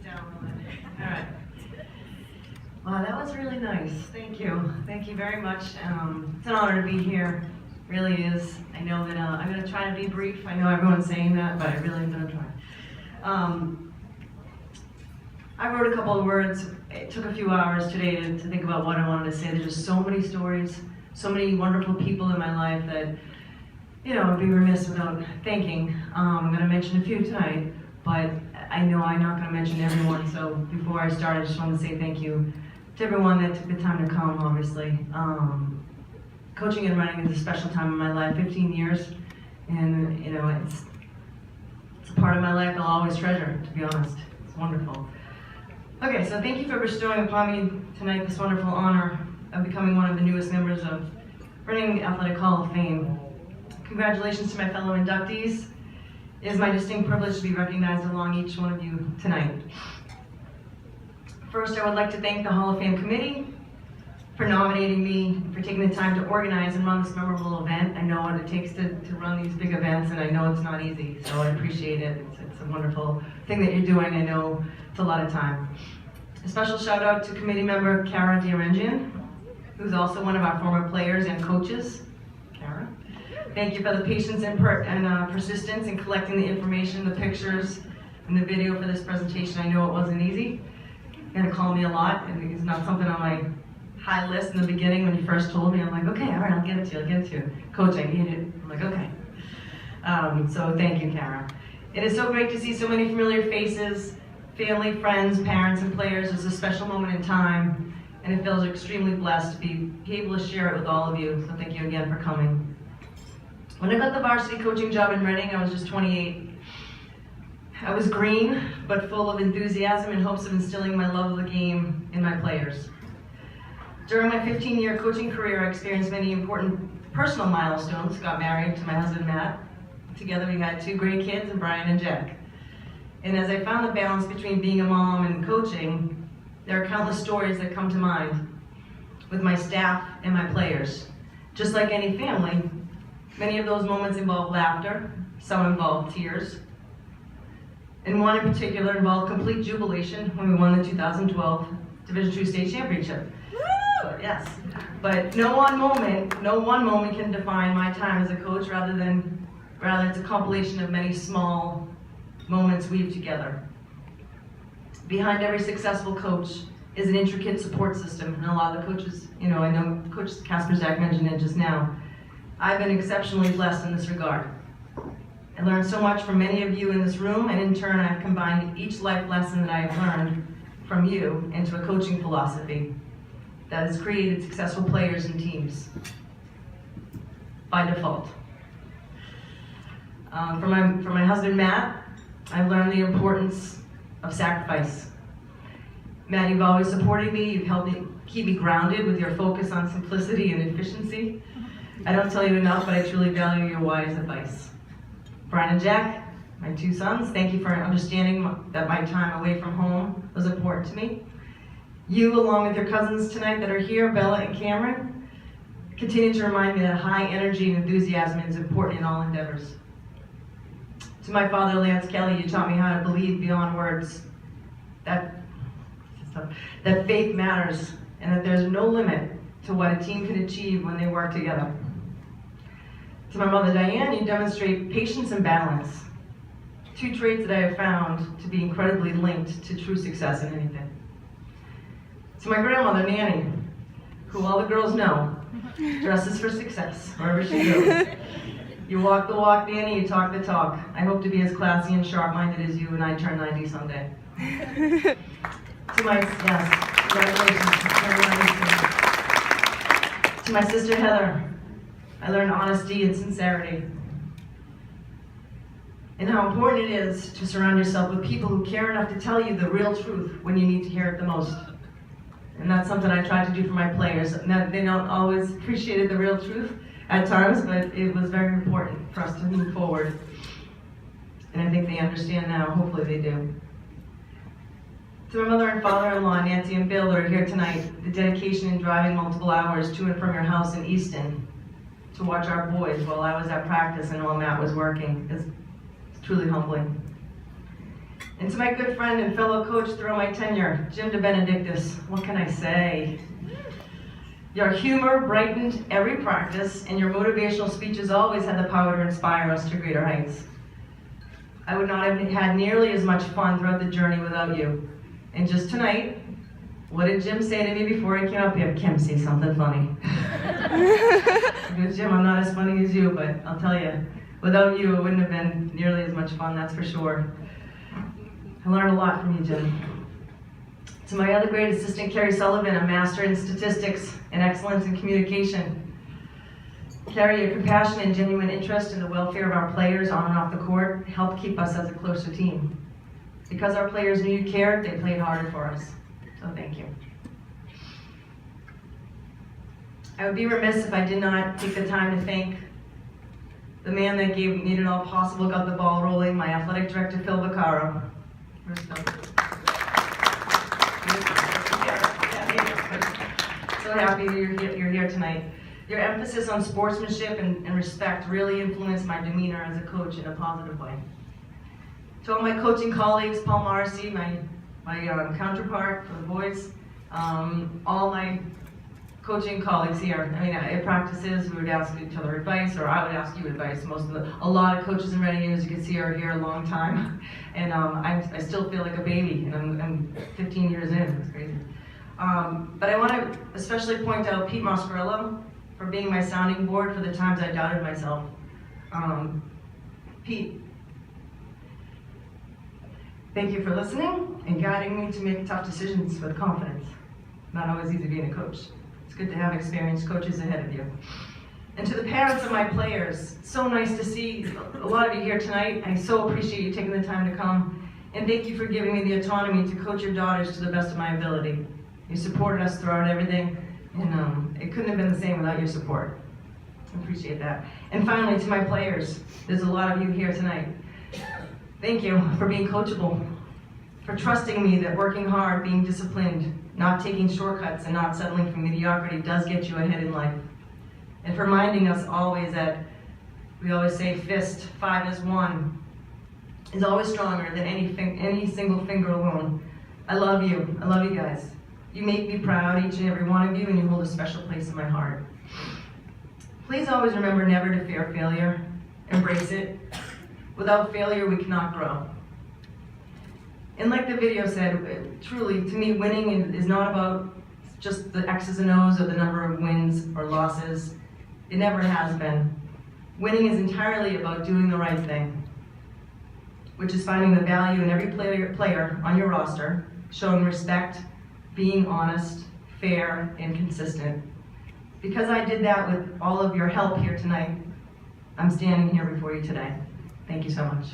down. All right. Wow, that was really nice. Thank you. Thank you very much. It's an honor to be here. Really is. I know that I'm going to try to be brief. I know everyone's saying that, but I really am going to try. I wrote a couple of words. It took a few hours today to think about what I wanted to say. There's just so many stories, so many wonderful people in my life that, you know, I'd be remiss without thanking. I'm going to mention a few tonight, but I know I'm not going to mention everyone. So before I start, I just want to say thank you to everyone that took the time to come, obviously. Coaching and running is a special time in my life, 15 years, and you know, it's a part of my life I'll always treasure, to be honest. It's wonderful. Okay, so thank you for bestowing upon me tonight this wonderful honor of becoming one of the newest members of Running Athletic Hall of Fame. Congratulations to my fellow inductees. It is my distinct privilege to be recognized along each one of you tonight. First, I would like to thank the Hall of Fame committee for nominating me, for taking the time to organize and run this memorable event. I know what it takes to run these big events, and I know it's not easy, so I appreciate it. It's a wonderful thing that you're doing. I know it's a lot of time. A special shout out to committee member Kara Diarengian, who's also one of our former players and coaches. Kara, thank you for the patience and persistence in collecting the information, the pictures, and the video for this presentation. I know it wasn't easy. You had to call me a lot, and it's not something on my high list in the beginning when you first told me. I'm like, okay, all right, I'll get it to you. Coach, I need it. I'm like, okay. So thank you, Kara. It is so great to see so many familiar faces, family, friends, parents, and players. It's a special moment in time, and it feels extremely blessed to be able to share it with all of you. So thank you again for coming. When I got the varsity coaching job in Reading, I was just 28. I was green, but full of enthusiasm in hopes of instilling my love of the game in my players. During my 15-year coaching career, I experienced many important personal milestones. Got married to my husband, Matt. Together we had 2 great kids, and Brian and Jack. And as I found the balance between being a mom and coaching, there are countless stories that come to mind with my staff and my players. Just like any family, many of those moments involve laughter, some involve tears, and one in particular involved complete jubilation when we won the 2012 Division II State Championship. So, yes, but no one moment can define my time as a coach. Rather it's a compilation of many small moments weaved together. Behind every successful coach is an intricate support system, and a lot of the coaches, you know, I know Coach Casper Zach mentioned it just now. I've been exceptionally blessed in this regard. I learned so much from many of you in this room, and in turn I've combined each life lesson that I have learned from you into a coaching philosophy that has created successful players and teams by default. For my husband Matt, I've learned the importance of sacrifice. Matt, you've always supported me. You've helped me keep me grounded with your focus on simplicity and efficiency. I don't tell you enough, but I truly value your wise advice. Brian and Jack, my 2 sons, thank you for understanding that my time away from home was important to me. You, along with your cousins tonight that are here, Bella and Cameron, continue to remind me that high energy and enthusiasm is important in all endeavors. To my father, Lance Kelly, you taught me how to believe beyond words, that faith matters, and that there's no limit to what a team can achieve when they work together. To my mother, Diane, you demonstrate patience and balance, 2 traits that I have found to be incredibly linked to true success in anything. To my grandmother, Nanny, who all the girls know, dresses for success wherever she goes. You walk the walk, Nanny, you talk the talk. I hope to be as classy and sharp-minded as you when I turn 90 someday. To my, yes, congratulations. To my sister, Heather, I learned honesty and sincerity, and how important it is to surround yourself with people who care enough to tell you the real truth when you need to hear it the most. And that's something I try to do for my players. Now, they don't always appreciate the real truth at times, but it was very important for us to move forward. And I think they understand now. Hopefully they do. To my mother and father-in-law, Nancy and Bill, that are here tonight, the dedication in driving multiple hours to and from your house in Easton to watch our boys while I was at practice and while Matt was working is truly humbling. And to my good friend and fellow coach throughout my tenure, Jim DeBenedictis, what can I say? Your humor brightened every practice, and your motivational speeches always had the power to inspire us to greater heights. I would not have had nearly as much fun throughout the journey without you. And just tonight, what did Jim say to me before he came up here? Kim, say something funny. Because Jim, I'm not as funny as you, but I'll tell you, without you, it wouldn't have been nearly as much fun, that's for sure. I learned a lot from you, Jim. To my other great assistant, Carrie Sullivan, a master in statistics and excellence in communication. Carrie, your compassion and genuine interest in the welfare of our players on and off the court helped keep us as a closer team. Because our players knew you cared, they played harder for us. So thank you. I would be remiss if I did not take the time to thank the man that made it all possible, got the ball rolling, my athletic director, Phil Vaccaro. Where's Phil? So happy you're here tonight. Your emphasis on sportsmanship and respect really influenced my demeanor as a coach in a positive way. To all my coaching colleagues, Paul Morrissey, my counterpart for the boys, all my coaching colleagues here. I mean, at practices, we would ask each other advice, or I would ask you advice. A lot of coaches in Reading, as you can see, are here a long time, and I still feel like a baby, and I'm 15 years in. It's crazy. But I want to especially point out Pete Moscarillo for being my sounding board for the times I doubted myself. Pete, thank you for listening and guiding me to make tough decisions with confidence. Not always easy being a coach. It's good to have experienced coaches ahead of you. And to the parents of my players, so nice to see a lot of you here tonight. I so appreciate you taking the time to come. And thank you for giving me the autonomy to coach your daughters to the best of my ability. You supported us throughout everything, and it couldn't have been the same without your support. I appreciate that. And finally, to my players, there's a lot of you here tonight. Thank you for being coachable, for trusting me that working hard, being disciplined, not taking shortcuts, and not settling for mediocrity does get you ahead in life. And for reminding us always that, we always say fist, 5 is 1, is always stronger than any single finger alone. I love you. I love you guys. You make me proud, each and every one of you, and you hold a special place in my heart. Please always remember never to fear failure. Embrace it. Without failure, we cannot grow. And like the video said, truly, to me, winning is not about just the X's and O's or the number of wins or losses. It never has been. Winning is entirely about doing the right thing, which is finding the value in every player on your roster, showing respect, being honest, fair, and consistent. Because I did that with all of your help here tonight, I'm standing here before you today. Thank you so much.